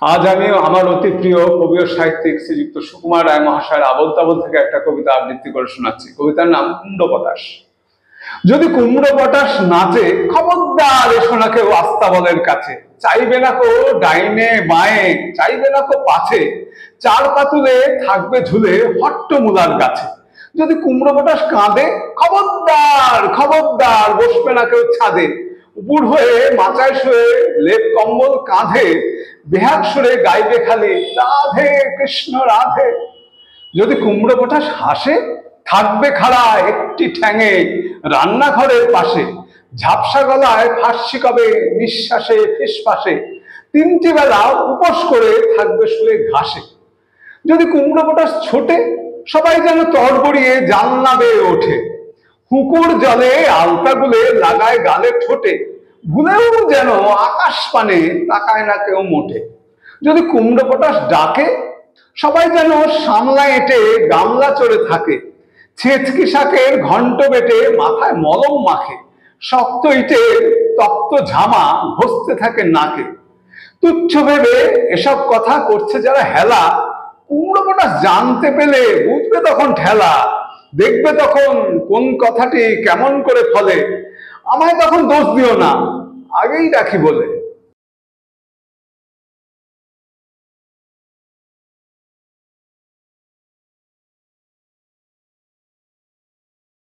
আজ আমি আমার অতি প্রিয় কবি ও সাহিত্যিক শ্রীযুক্ত সুকুমার রায় মহাশয়ের আবোল তাবোল থেকে একটা কবিতা আবৃত্তি করে শোনাচ্ছি। কবিতার নাম কুমড়ো পটাশ। যদি কুমড়ো পটাশ নাচে, খবরদার এসো না কেউ আস্তাবলের কাছে। চাইবে না কো ডাইনে বাঁয়ে, চাইবে না কো পাছে, চার পাতুলে থাকবে ঝুলে হট্টমূলার গাছে। যদি কুমড়ো পটাশ কাঁদে, খবরদার খবরদার বসবে না কেউ ছাদে। উপুর হয়ে মাচায় শুয়ে লেপ কম্বল কাঁধে, বেহাগ সুরে গাইবে খালি রাধে কৃষ্ণ রাধে। যদি কুমড়ো পটাশ হাসে, থাকবে খাড়া একটি ঠ্যাঙে রান্নাঘরের পাশে, ঝাপসা গলায় ফাঁসি কবে নিঃশ্বাসে ফিসফাসে, তিনটি বেলা উপোস করে থাকবে শুয়ে ঘাসে। যদি কুমড়ো পটাশ ছোটে, সবাই যেন তড়বড়িয়ে জানলা বেয়ে ওঠে, হুকুর জলে আলতা গুলে লাগায় গালে ঠোঁটে, ভুলেও যেন আকাশ পানে তাকায় না কেউ মোটে। যদি কুমড়ো পটাশ ডাকে, সবাই যেন সামলা এঁটে গামলা চড়ে থাকে, ছেচকি শাকের ঘন্ট বেটে মাথায় মলম মাখে, শক্ত ইটের তপ্ত ঝামা ঘষতে থাকে নাকে। তুচ্ছ ভেবে এসব কথা করছে যারা হেলা, কুমড়ো পটাশ জানতে পেলে বুঝবে তখন ঠেলা, দেখবে তখন কোন কথাটি কেমন করে ফলে। আমায় তখন দোষ দিও না, আগেই রাখি বলে।